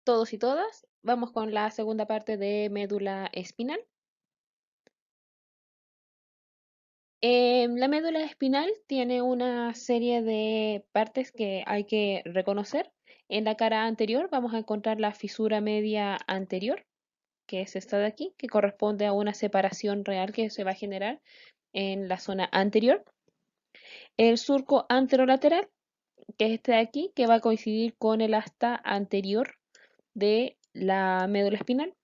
todos y todas. Vamos con la segunda parte de médula espinal. La médula espinal tiene una serie de partes que hay que reconocer. En la cara anterior vamos a encontrar la fisura media anterior, que es esta de aquí, que corresponde a una separación real que se va a generar en la zona anterior. El surco anterolateral, que es este de aquí, que va a coincidir con el asta anterior de la médula espinal.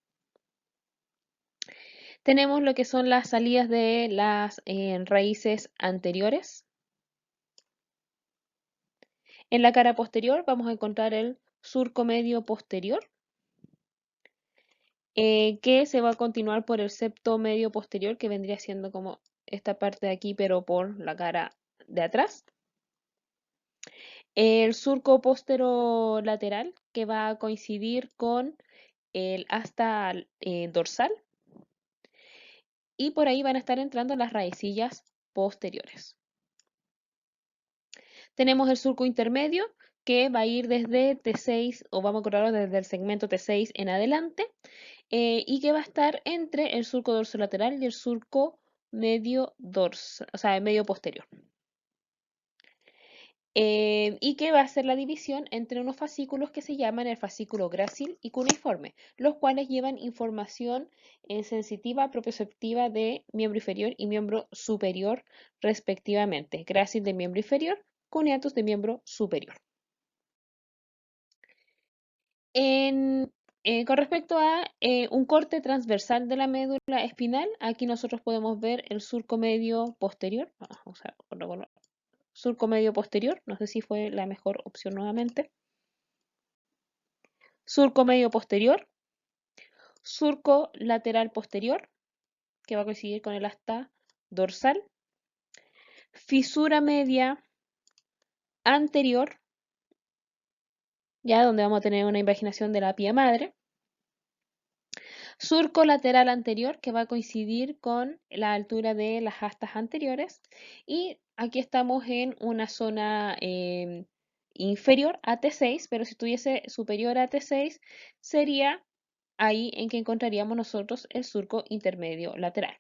Tenemos lo que son las salidas de las raíces anteriores. En la cara posterior vamos a encontrar el surco medio posterior, que se va a continuar por el septo medio posterior, que vendría siendo como esta parte de aquí, pero por la cara de atrás. El surco posterolateral, que va a coincidir con el asta dorsal, y por ahí van a estar entrando las raicillas posteriores. Tenemos el surco intermedio, que va a ir desde T6, o vamos a correrlo desde el segmento T6 en adelante, y que va a estar entre el surco dorsolateral y el surco medio dorsal, o sea, medio posterior. Y que va a ser la división entre unos fascículos que se llaman el fascículo grácil y cuneiforme, los cuales llevan información sensitiva, propioceptiva de miembro inferior y miembro superior respectivamente. Grácil de miembro inferior, cuneatus de miembro superior. Con respecto a un corte transversal de la médula espinal, aquí nosotros podemos ver el surco medio posterior. O sea, surco medio posterior, no sé si fue la mejor opción nuevamente. Surco medio posterior, surco lateral posterior, que va a coincidir con el asta dorsal, fisura media anterior, ya donde vamos a tener una invaginación de la pía madre, surco lateral anterior, que va a coincidir con la altura de las astas anteriores, y aquí estamos en una zona inferior a T6, pero si estuviese superior a T6 sería ahí en que encontraríamos nosotros el surco intermedio lateral.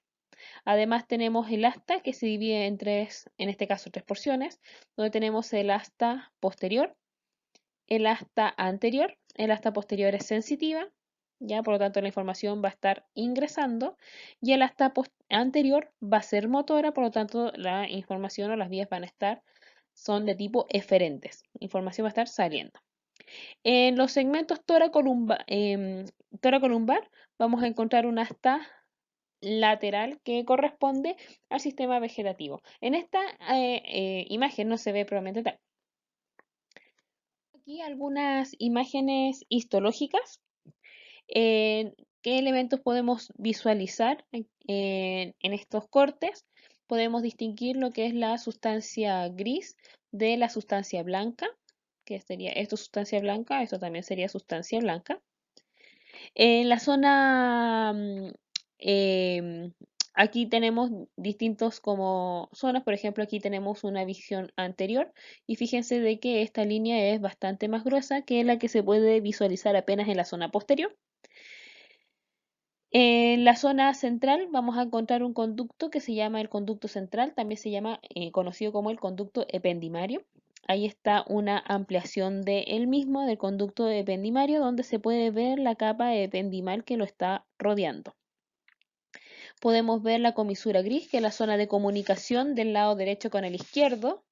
Además tenemos el asta, que se divide en tres, en este caso tres porciones, donde tenemos el asta posterior, el asta anterior. El asta posterior es sensitiva, ya por lo tanto la información va a estar ingresando, y el asta anterior va a ser motora, por lo tanto la información o las vías van a estar, son de tipo eferentes, información va a estar saliendo. En los segmentos toracolumbar vamos a encontrar un asta lateral que corresponde al sistema vegetativo. En esta imagen no se ve probablemente tal. Aquí algunas imágenes histológicas. ¿Qué elementos podemos visualizar en estos cortes? Podemos distinguir lo que es la sustancia gris de la sustancia blanca, que sería esto sustancia blanca, esto también sería sustancia blanca. En la zona, em, aquí tenemos distintos como zonas, por ejemplo, aquí tenemos una visión anterior y fíjense de que esta línea es bastante más gruesa que la que se puede visualizar apenas en la zona posterior. En la zona central vamos a encontrar un conducto que se llama el conducto central, también se llama conocido como el conducto ependimario. Ahí está una ampliación del mismo, del conducto ependimario, donde se puede ver la capa ependimal que lo está rodeando. Podemos ver la comisura gris, que es la zona de comunicación del lado derecho con el izquierdo.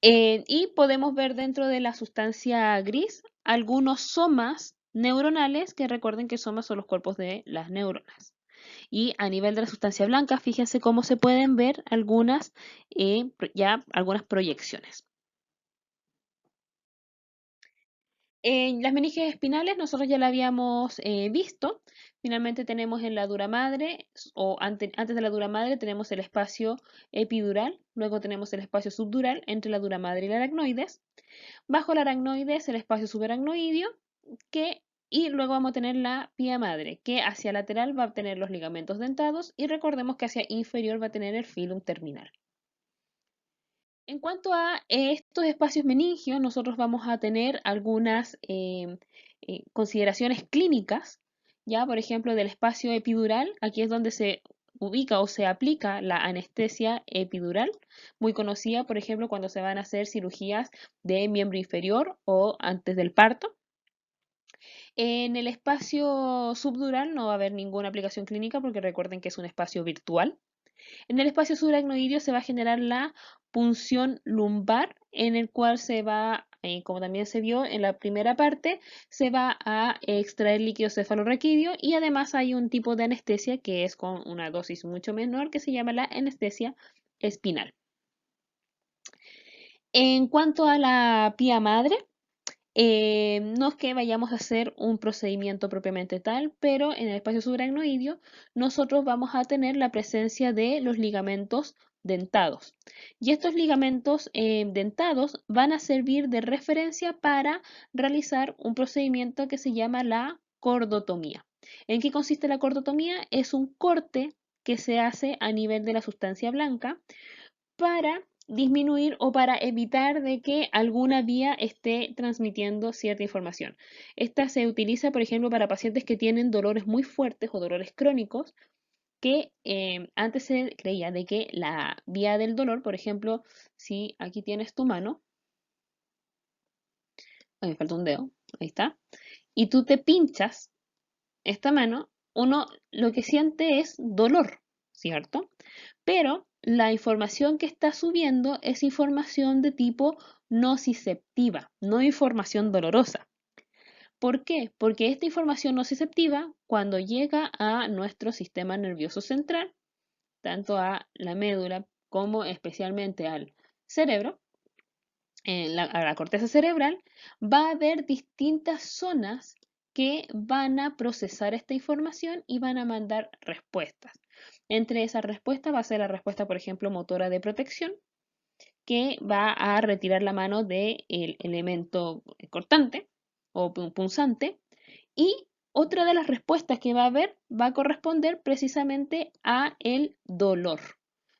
Y podemos ver dentro de la sustancia gris algunos somas neuronales, que recuerden que somas son los cuerpos de las neuronas. Y a nivel de la sustancia blanca, fíjense cómo se pueden ver algunas, algunas proyecciones. En las meninges espinales nosotros ya la habíamos visto. Finalmente tenemos en la dura madre, o antes de la dura madre, tenemos el espacio epidural, luego tenemos el espacio subdural entre la dura madre y la aracnoides. Bajo la aracnoides el espacio subaracnoideo, y luego vamos a tener la pía madre, que hacia lateral va a tener los ligamentos dentados, y recordemos que hacia inferior va a tener el filum terminal. En cuanto a estos espacios meningios, nosotros vamos a tener algunas consideraciones clínicas, ya por ejemplo del espacio epidural, aquí es donde se ubica o se aplica la anestesia epidural, muy conocida por ejemplo cuando se van a hacer cirugías de miembro inferior o antes del parto. En el espacio subdural no va a haber ninguna aplicación clínica porque recuerden que es un espacio virtual. En el espacio subaracnoideo se va a generar la punción lumbar, en el cual se va, como también se vio en la primera parte, se va a extraer líquido cefalorraquídeo y además hay un tipo de anestesia que es con una dosis mucho menor que se llama la anestesia espinal. En cuanto a la pía madre, no es que vayamos a hacer un procedimiento propiamente tal, pero en el espacio subaracnoideo nosotros vamos a tener la presencia de los ligamentos dentados. Y estos ligamentos dentados van a servir de referencia para realizar un procedimiento que se llama la cordotomía. ¿En qué consiste la cordotomía? Es un corte que se hace a nivel de la sustancia blanca para disminuir o para evitar de que alguna vía esté transmitiendo cierta información. Esta se utiliza, por ejemplo, para pacientes que tienen dolores muy fuertes o dolores crónicos, que antes se creía de que la vía del dolor, por ejemplo, si aquí tienes tu mano, me falta un dedo, ahí está, y tú te pinchas esta mano, uno lo que siente es dolor, ¿cierto? Pero la información que está subiendo es información de tipo nociceptiva, no información dolorosa. ¿Por qué? Porque esta información nociceptiva, cuando llega a nuestro sistema nervioso central, tanto a la médula como especialmente al cerebro, a la corteza cerebral, va a haber distintas zonas que van a procesar esta información y van a mandar respuestas. Entre esas respuestas va a ser la respuesta, por ejemplo, motora de protección, que va a retirar la mano del elemento cortante o punzante. Y otra de las respuestas que va a haber va a corresponder precisamente a el dolor.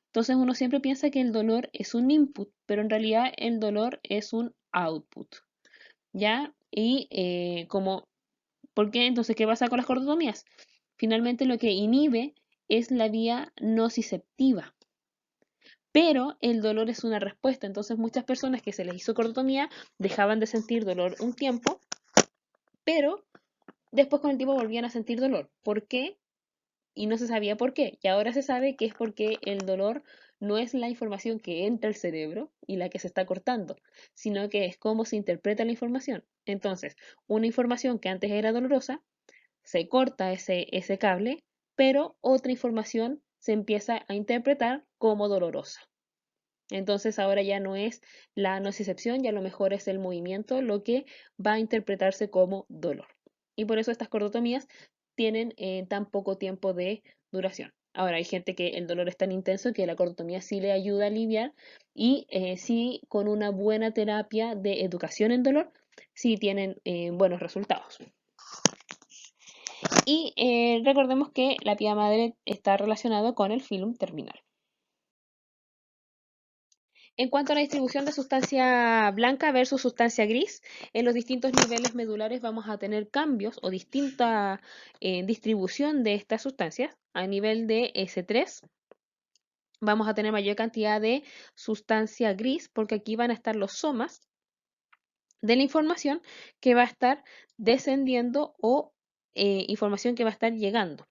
Entonces uno siempre piensa que el dolor es un input, pero en realidad el dolor es un output, ¿ya? Y ¿por qué? Entonces, ¿qué pasa con las cordotomías? Finalmente lo que inhibe es la vía nociceptiva, pero el dolor es una respuesta. Entonces muchas personas que se les hizo cordotomía dejaban de sentir dolor un tiempo, pero después con el tiempo volvían a sentir dolor. ¿Por qué? Y no se sabía por qué. Y ahora se sabe que es porque el dolor no es la información que entra al cerebro y la que se está cortando, sino que es cómo se interpreta la información. Entonces, una información que antes era dolorosa, se corta ese cable, pero otra información se empieza a interpretar como dolorosa. Entonces ahora ya no es la nocicepción, ya a lo mejor es el movimiento lo que va a interpretarse como dolor. Y por eso estas cordotomías tienen tan poco tiempo de duración. Ahora hay gente que el dolor es tan intenso que la cordotomía sí le ayuda a aliviar y sí con una buena terapia de educación en dolor sí tienen buenos resultados. Y recordemos que la pía madre está relacionado con el filum terminal. En cuanto a la distribución de sustancia blanca versus sustancia gris, en los distintos niveles medulares vamos a tener cambios o distinta distribución de estas sustancias. A nivel de S3 vamos a tener mayor cantidad de sustancia gris porque aquí van a estar los somas de la información que va a estar descendiendo o información que va a estar llegando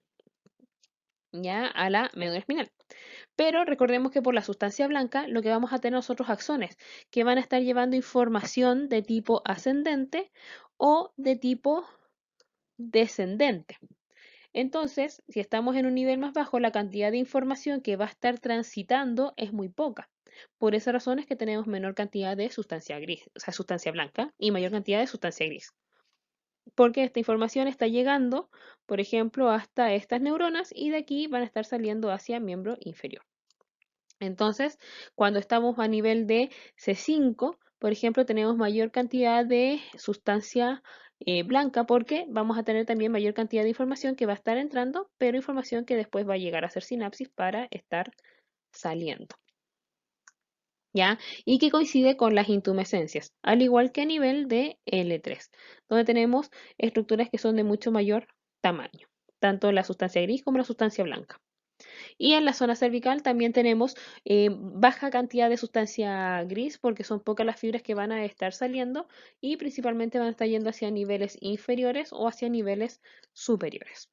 ya a la médula espinal. Pero recordemos que por la sustancia blanca lo que vamos a tener nosotros axones que van a estar llevando información de tipo ascendente o de tipo descendente. Entonces, si estamos en un nivel más bajo, la cantidad de información que va a estar transitando es muy poca. Por esa razón es que tenemos menor cantidad de sustancia gris, o sea, sustancia blanca y mayor cantidad de sustancia gris. Porque esta información está llegando, por ejemplo, hasta estas neuronas y de aquí van a estar saliendo hacia miembro inferior. Entonces, cuando estamos a nivel de C5, por ejemplo, tenemos mayor cantidad de sustancia blanca porque vamos a tener también mayor cantidad de información que va a estar entrando, pero información que después va a llegar a ser sinapsis para estar saliendo. ¿ya? Y que coincide con las intumescencias, al igual que a nivel de L3, donde tenemos estructuras que son de mucho mayor tamaño, tanto la sustancia gris como la sustancia blanca. Y en la zona cervical también tenemos baja cantidad de sustancia gris porque son pocas las fibras que van a estar saliendo y principalmente van a estar yendo hacia niveles inferiores o hacia niveles superiores.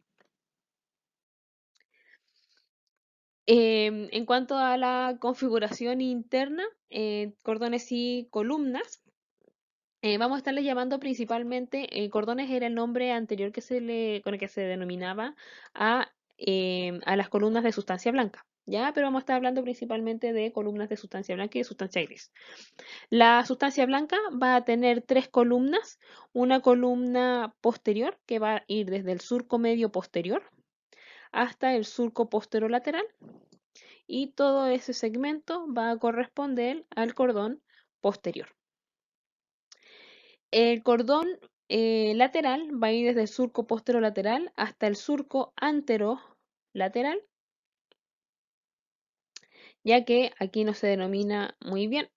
En cuanto a la configuración interna, cordones y columnas, vamos a estarle llamando principalmente, cordones era el nombre anterior con el que se denominaba a las columnas de sustancia blanca, ¿ya? Pero vamos a estar hablando principalmente de columnas de sustancia blanca y de sustancia gris. La sustancia blanca va a tener tres columnas, una columna posterior que va a ir desde el surco medio posterior hasta el surco posterolateral y todo ese segmento va a corresponder al cordón posterior. El cordón lateral va a ir desde el surco posterolateral hasta el surco anterolateral, ya que aquí no se denomina muy bien,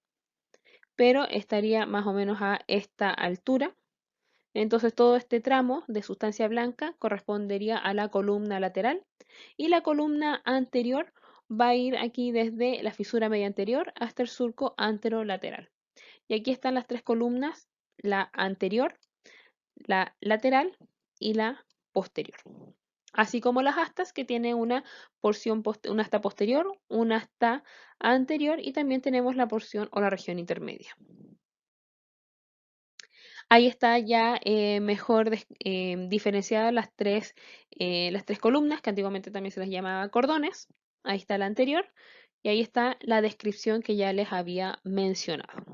pero estaría más o menos a esta altura. Entonces todo este tramo de sustancia blanca correspondería a la columna lateral y la columna anterior va a ir aquí desde la fisura media anterior hasta el surco anterolateral. Y aquí están las tres columnas, la anterior, la lateral y la posterior. Así como las astas que tiene una porción, una asta posterior, una asta anterior y también tenemos la porción o la región intermedia. Ahí está ya mejor diferenciadas las tres columnas, que antiguamente también se les llamaba cordones. Ahí está la anterior y ahí está la descripción que ya les había mencionado.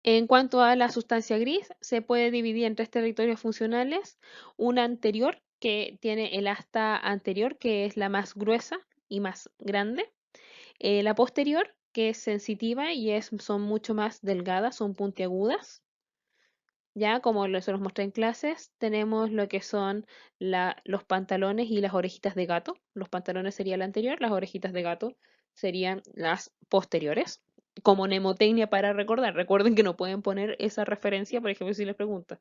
En cuanto a la sustancia gris, se puede dividir en tres territorios funcionales. Una anterior, que tiene el asta anterior, que es la más gruesa y más grande. La posterior, que es sensitiva y son mucho más delgadas, son puntiagudas. Ya, como se los mostré en clases, tenemos lo que son los pantalones y las orejitas de gato. Los pantalones sería la anterior, las orejitas de gato serían las posteriores. Como mnemotecnia para recordar. Recuerden que no pueden poner esa referencia, por ejemplo, si les pregunta.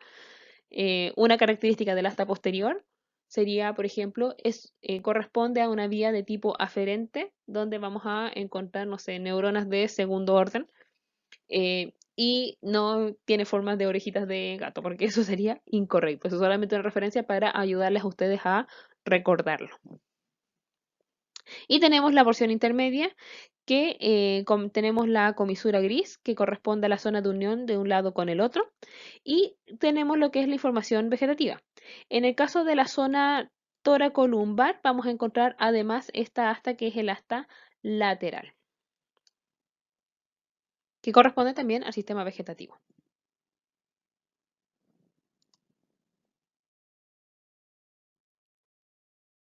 Una característica del asta posterior sería, por ejemplo, corresponde a una vía de tipo aferente, donde vamos a encontrar, no sé, neuronas de segundo orden y no tiene formas de orejitas de gato, porque eso sería incorrecto. Eso es solamente una referencia para ayudarles a ustedes a recordarlo. Y tenemos la porción intermedia, que tenemos la comisura gris, que corresponde a la zona de unión de un lado con el otro. Y tenemos lo que es la información vegetativa. En el caso de la zona toracolumbar, vamos a encontrar además esta asta que es el asta lateral, que corresponde también al sistema vegetativo.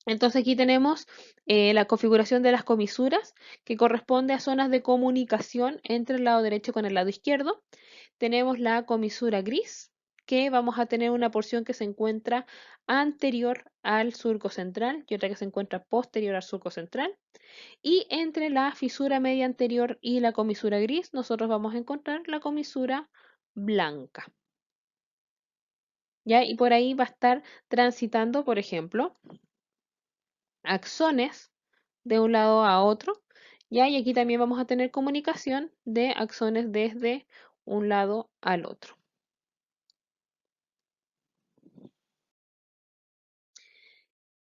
Entonces aquí tenemos la configuración de las comisuras, que corresponde a zonas de comunicación entre el lado derecho con el lado izquierdo. Tenemos la comisura gris, que vamos a tener una porción que se encuentra anterior al surco central y otra que se encuentra posterior al surco central. Y entre la fisura media anterior y la comisura gris, nosotros vamos a encontrar la comisura blanca. ¿Ya? Y por ahí va a estar transitando, por ejemplo, axones de un lado a otro, ¿ya? Y aquí también vamos a tener comunicación de axones desde un lado al otro.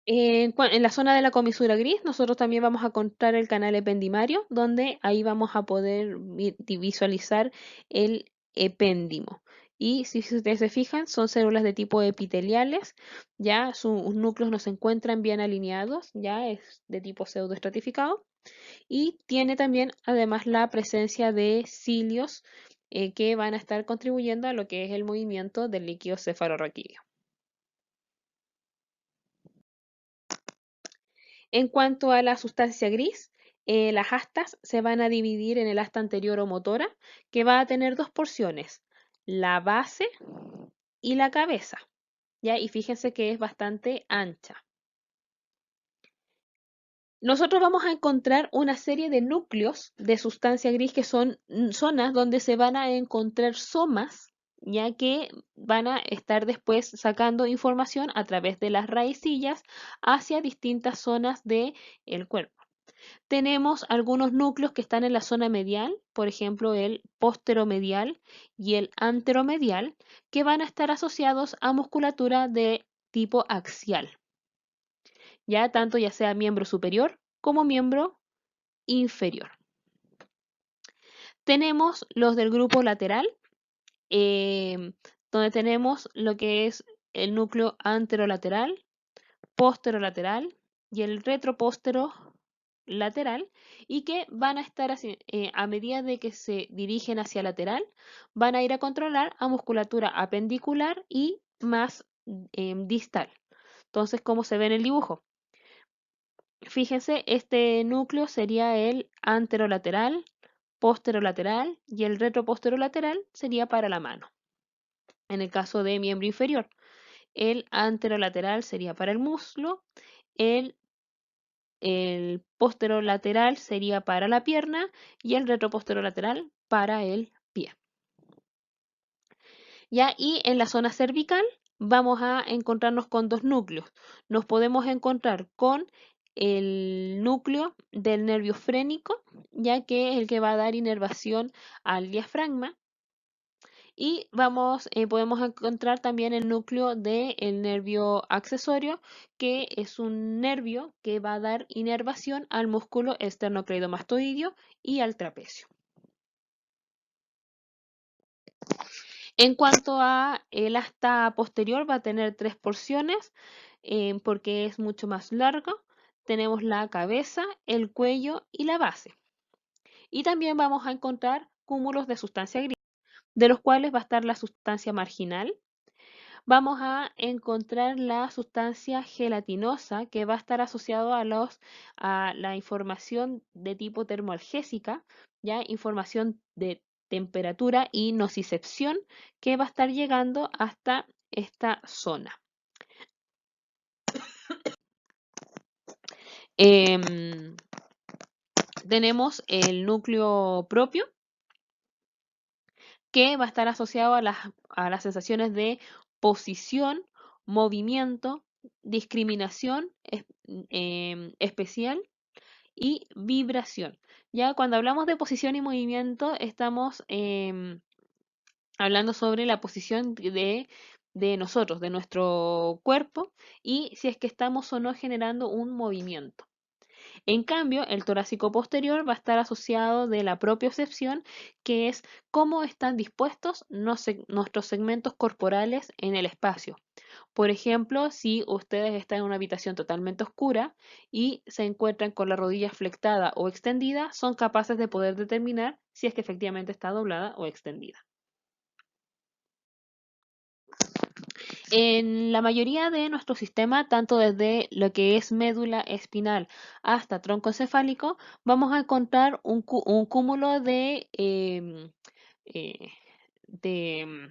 En la zona de la comisura gris, nosotros también vamos a encontrar el canal ependimario, donde ahí vamos a poder visualizar el epéndimo. Y si ustedes se fijan, son células de tipo epiteliales, ya sus núcleos no se encuentran bien alineados, ya es de tipo pseudoestratificado. Y tiene también además la presencia de cilios que van a estar contribuyendo a lo que es el movimiento del líquido cefalorraquídeo. En cuanto a la sustancia gris, las astas se van a dividir en el asta anterior o motora, que va a tener dos porciones, la base y la cabeza, ¿ya? Y fíjense que es bastante ancha. Nosotros vamos a encontrar una serie de núcleos de sustancia gris que son zonas donde se van a encontrar somas, ya que van a estar después sacando información a través de las raicillas hacia distintas zonas del cuerpo. Tenemos algunos núcleos que están en la zona medial, por ejemplo el posteromedial y el anteromedial, que van a estar asociados a musculatura de tipo axial, ya tanto ya sea miembro superior como miembro inferior. Tenemos los del grupo lateral, eh, donde tenemos lo que es el núcleo anterolateral, posterolateral y el retroposterolateral, y que van a estar así, a medida de que se dirigen hacia lateral, van a ir a controlar a musculatura apendicular y más distal. Entonces, ¿cómo se ve en el dibujo? Fíjense, este núcleo sería el anterolateral, posterolateral y el retroposterolateral sería para la mano. En el caso de miembro inferior, el anterolateral sería para el muslo, el, el posterolateral sería para la pierna y el retroposterolateral para el pie. ¿Ya? Y en la zona cervical vamos a encontrarnos con dos núcleos. Nos podemos encontrar con el núcleo del nervio frénico, ya que es el que va a dar inervación al diafragma. Y podemos encontrar también el núcleo del nervio accesorio, que es un nervio que va a dar inervación al músculo esternocleidomastoideo y al trapecio. En cuanto a el asta posterior, va a tener tres porciones porque es mucho más largo. Tenemos la cabeza, el cuello y la base. Y también vamos a encontrar cúmulos de sustancia gris, de los cuales va a estar la sustancia marginal. Vamos a encontrar la sustancia gelatinosa, que va a estar asociado a la información de tipo termoalgésica, ya información de temperatura y nocicepción, que va a estar llegando hasta esta zona. Tenemos el núcleo propio, que va a estar asociado a las sensaciones de posición, movimiento, discriminación especial y vibración. Ya cuando hablamos de posición y movimiento, estamos hablando sobre la posición de nosotros, de nuestro cuerpo, y si es que estamos o no generando un movimiento. En cambio, el torácico posterior va a estar asociado de la propiocepción, que es cómo están dispuestos nuestros segmentos corporales en el espacio. Por ejemplo, si ustedes están en una habitación totalmente oscura y se encuentran con la rodilla flectada o extendida, son capaces de poder determinar si es que efectivamente está doblada o extendida. En la mayoría de nuestro sistema, tanto desde lo que es médula espinal hasta tronco encefálico, vamos a encontrar un cúmulo eh, de,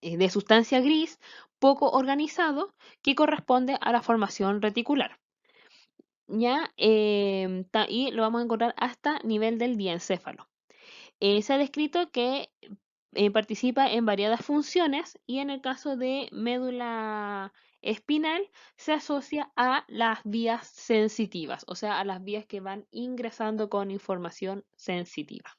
de sustancia gris poco organizado que corresponde a la formación reticular. ¿Ya? Y lo vamos a encontrar hasta nivel del diencéfalo. Se ha descrito que participa en variadas funciones y en el caso de médula espinal se asocia a las vías sensitivas, o sea, a las vías que van ingresando con información sensitiva.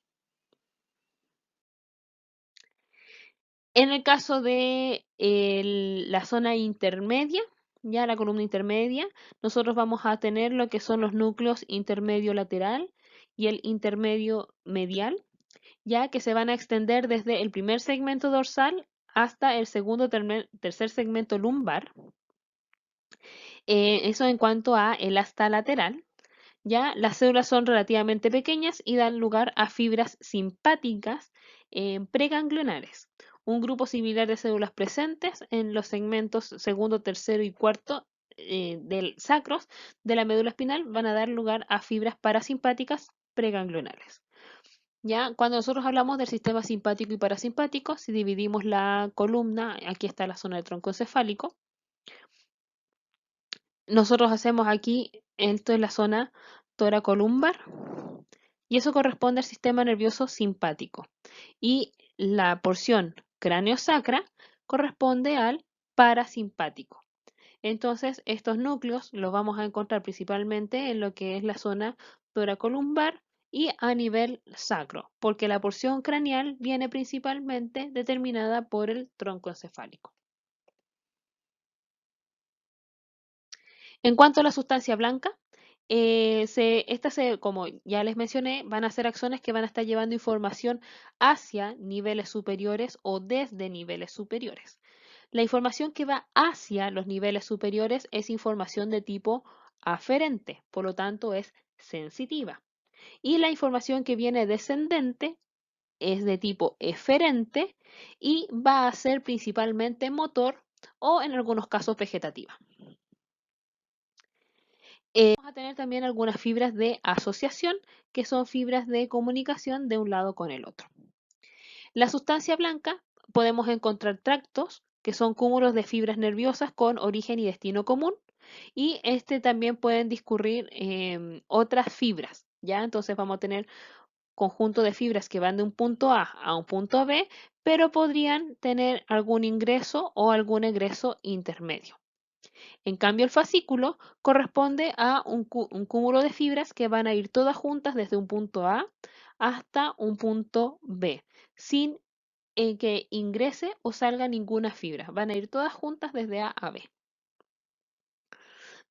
En el caso de la zona intermedia, ya la columna intermedia, nosotros vamos a tener lo que son los núcleos intermedio lateral y el intermedio medial, ya que se van a extender desde el primer segmento dorsal hasta el segundo tercer segmento lumbar. Eso en cuanto a el asta lateral. Ya las células son relativamente pequeñas y dan lugar a fibras simpáticas preganglionares, un grupo similar de células presentes en los segmentos segundo, tercero y cuarto del sacros de la médula espinal van a dar lugar a fibras parasimpáticas preganglionares. Ya, cuando nosotros hablamos del sistema simpático y parasimpático, si dividimos la columna, aquí está la zona del tronco encefálico, nosotros hacemos aquí Esto es la zona toracolumbar y eso corresponde al sistema nervioso simpático. Y la porción cráneo-sacra corresponde al parasimpático. Entonces, estos núcleos los vamos a encontrar principalmente en lo que es la zona toracolumbar y a nivel sacro, porque la porción craneal viene principalmente determinada por el tronco encefálico. En cuanto a la sustancia blanca, como ya les mencioné, van a ser axones que van a estar llevando información hacia niveles superiores o desde niveles superiores. La información que va hacia los niveles superiores es información de tipo aferente, por lo tanto es sensitiva. Y la información que viene descendente es de tipo eferente y va a ser principalmente motor o en algunos casos vegetativa. Vamos a tener también algunas fibras de asociación, que son fibras de comunicación de un lado con el otro. La sustancia blanca podemos encontrar tractos, que son cúmulos de fibras nerviosas con origen y destino común, y también pueden discurrir otras fibras, ¿ya? Entonces vamos a tener conjunto de fibras que van de un punto A un punto B, pero podrían tener algún ingreso o algún egreso intermedio. En cambio, el fascículo corresponde a un cúmulo de fibras que van a ir todas juntas desde un punto A hasta un punto B, sin que ingrese o salga ninguna fibra. Van a ir todas juntas desde A a B.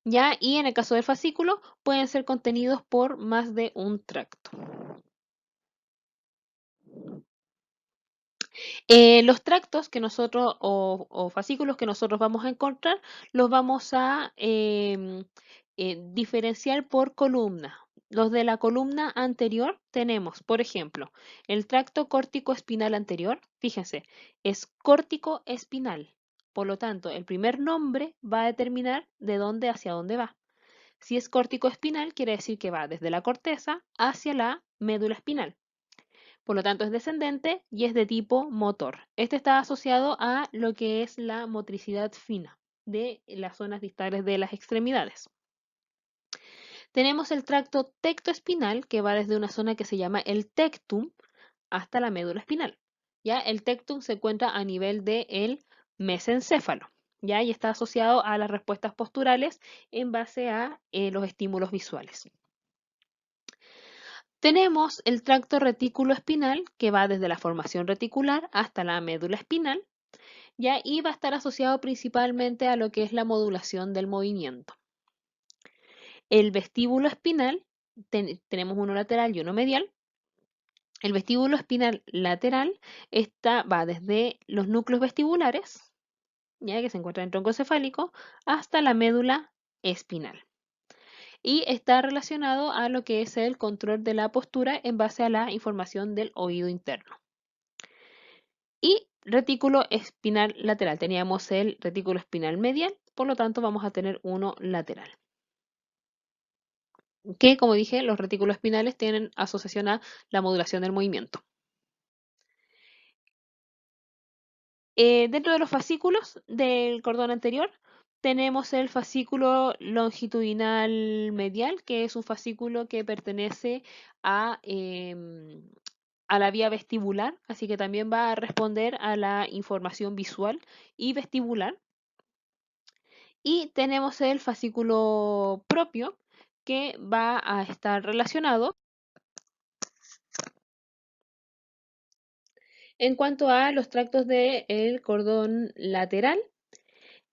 ¿Ya? Y en el caso del fascículo, pueden ser contenidos por más de un tracto. Los tractos que nosotros o fascículos que nosotros vamos a encontrar los vamos a diferenciar por columna. Los de la columna anterior tenemos, por ejemplo, el tracto córtico espinal anterior. Fíjense, es córtico espinal. Por lo tanto, el primer nombre va a determinar de dónde hacia dónde va. Si es córtico espinal, quiere decir que va desde la corteza hacia la médula espinal. Por lo tanto, es descendente y es de tipo motor. Este está asociado a lo que es la motricidad fina de las zonas distales de las extremidades. Tenemos el tracto tectoespinal que va desde una zona que se llama el tectum hasta la médula espinal. ¿Ya? El tectum se encuentra a nivel del mesencéfalo. ¿Ya? Y está asociado a las respuestas posturales en base a los estímulos visuales. Tenemos el tracto retículo espinal que va desde la formación reticular hasta la médula espinal, ¿ya? Y va a estar asociado principalmente a lo que es la modulación del movimiento. El vestíbulo espinal, tenemos uno lateral y uno medial. El vestíbulo espinal lateral va desde los núcleos vestibulares, ¿ya? Que se encuentran en el tronco cefálico, hasta la médula espinal. Y está relacionado a lo que es el control de la postura en base a la información del oído interno. Y retículo espinal lateral. Teníamos el retículo espinal medial, por lo tanto vamos a tener uno lateral. Que, como dije, los retículos espinales tienen asociación a la modulación del movimiento. Dentro de los fascículos del cordón anterior tenemos el fascículo longitudinal medial, que es un fascículo que pertenece a la vía vestibular, así que también va a responder a la información visual y vestibular. Y tenemos el fascículo propio, que va a estar relacionado en cuanto a los tractos del cordón lateral.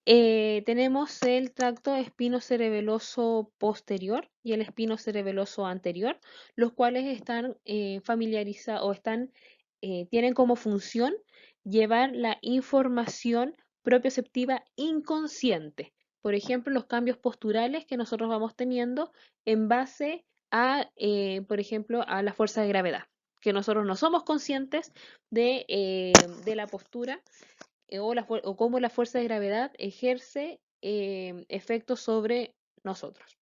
Tenemos el tracto espinocerebeloso posterior y el espinocerebeloso anterior, los cuales están familiarizados o tienen como función llevar la información propioceptiva inconsciente. Por ejemplo, los cambios posturales que nosotros vamos teniendo en base a, por ejemplo, a la fuerza de gravedad, que nosotros no somos conscientes de la postura o cómo la fuerza de gravedad ejerce efectos sobre nosotros.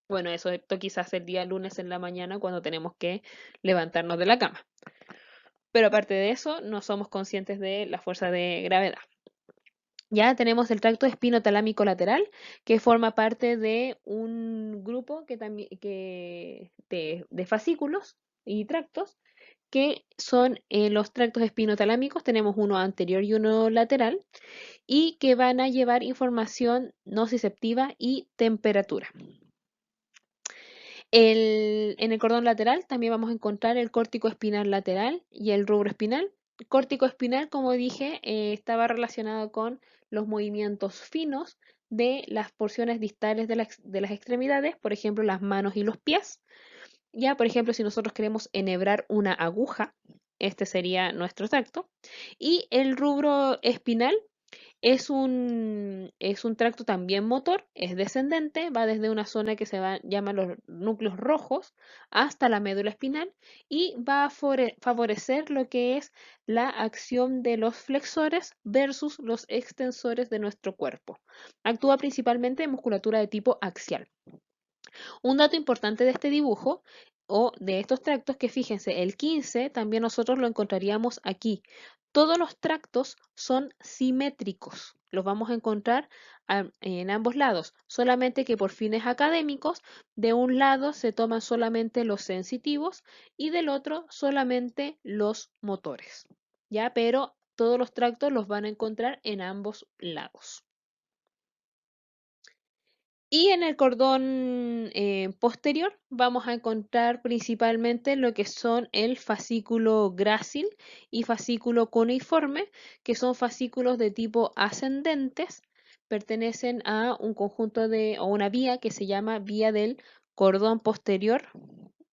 Bueno, esto quizás el día lunes en la mañana cuando tenemos que levantarnos de la cama. Pero aparte de eso, no somos conscientes de la fuerza de gravedad. Ya tenemos el tracto espinotalámico lateral, que forma parte de un grupo que también, de fascículos y tractos, que son los tractos espinotalámicos. Tenemos uno anterior y uno lateral, y que van a llevar información nociceptiva y temperatura. En el cordón lateral también vamos a encontrar el córtico espinal lateral y el rubro espinal. El córtico espinal, como dije, estaba relacionado con los movimientos finos de las porciones distales de las extremidades, por ejemplo, las manos y los pies. Ya, por ejemplo, si nosotros queremos enhebrar una aguja, este sería nuestro tracto. Y el rubro espinal es un tracto también motor, es descendente, va desde una zona que llama los núcleos rojos hasta la médula espinal y va a favorecer lo que es la acción de los flexores versus los extensores de nuestro cuerpo. Actúa principalmente en musculatura de tipo axial. Un dato importante de este dibujo o de estos tractos, que fíjense, el 15 también nosotros lo encontraríamos aquí. Todos los tractos son simétricos, los vamos a encontrar en ambos lados, solamente que por fines académicos, de un lado se toman solamente los sensitivos y del otro solamente los motores, ¿ya? Pero todos los tractos los van a encontrar en ambos lados. Y en el cordón posterior vamos a encontrar principalmente lo que son el fascículo grácil y fascículo cuneiforme, que son fascículos de tipo ascendentes, pertenecen a un conjunto o una vía que se llama vía del cordón posterior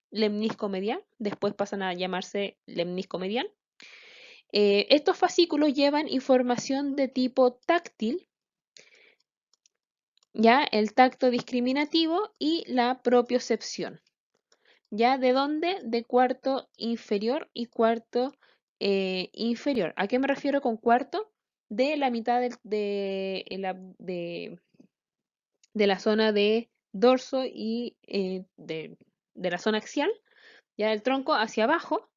lemnisco medial, después pasan a llamarse lemnisco medial. Estos fascículos llevan información de tipo táctil, ya el tacto discriminativo y la propiocepción. ¿Ya de dónde? De cuarto inferior y cuarto inferior. ¿A qué me refiero con cuarto? De la mitad de la zona de dorso y de la zona axial, ya del tronco hacia abajo,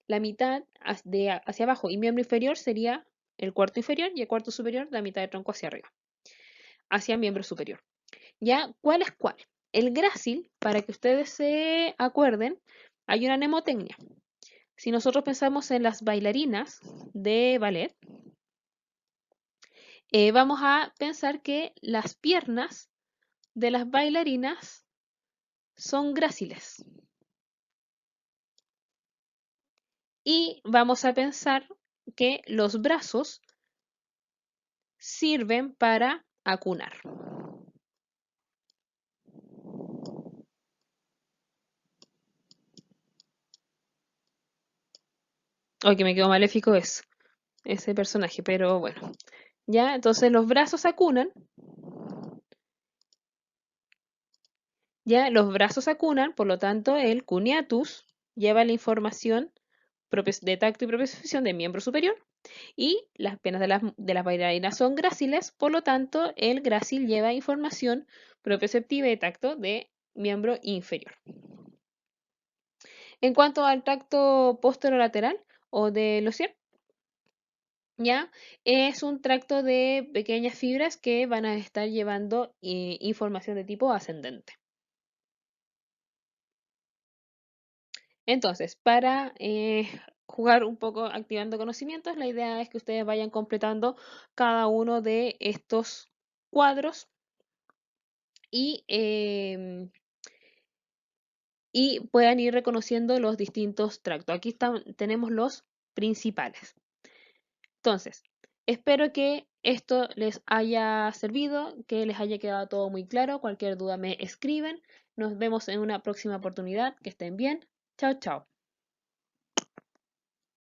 la mitad hacia abajo y miembro inferior sería el cuarto inferior y el cuarto superior la mitad del tronco hacia arriba, hacia miembro superior. ¿Ya? ¿Cuál es cuál? El grácil, para que ustedes se acuerden, hay una mnemotecnia. Si nosotros pensamos en las bailarinas de ballet, vamos a pensar que las piernas de las bailarinas son gráciles. Y vamos a pensar que los brazos sirven para acunar. Hoy que me quedó maléfico ese personaje, pero bueno. Ya, entonces los brazos acunan. Ya los brazos acunan, por lo tanto, el cuneatus lleva la información de tacto y propiocepción del miembro superior y las piernas de las bailarinas son gráciles, por lo tanto, el grácil lleva información propioceptiva y de tacto de miembro inferior. En cuanto al tracto posterolateral o de Losier, ya es un tracto de pequeñas fibras que van a estar llevando información de tipo ascendente. Entonces, para jugar un poco activando conocimientos, la idea es que ustedes vayan completando cada uno de estos cuadros y, y puedan ir reconociendo los distintos tractos. Aquí tenemos los principales. Entonces, espero que esto les haya servido, que les haya quedado todo muy claro. Cualquier duda me escriben. Nos vemos en una próxima oportunidad. Que estén bien. Chao, chao.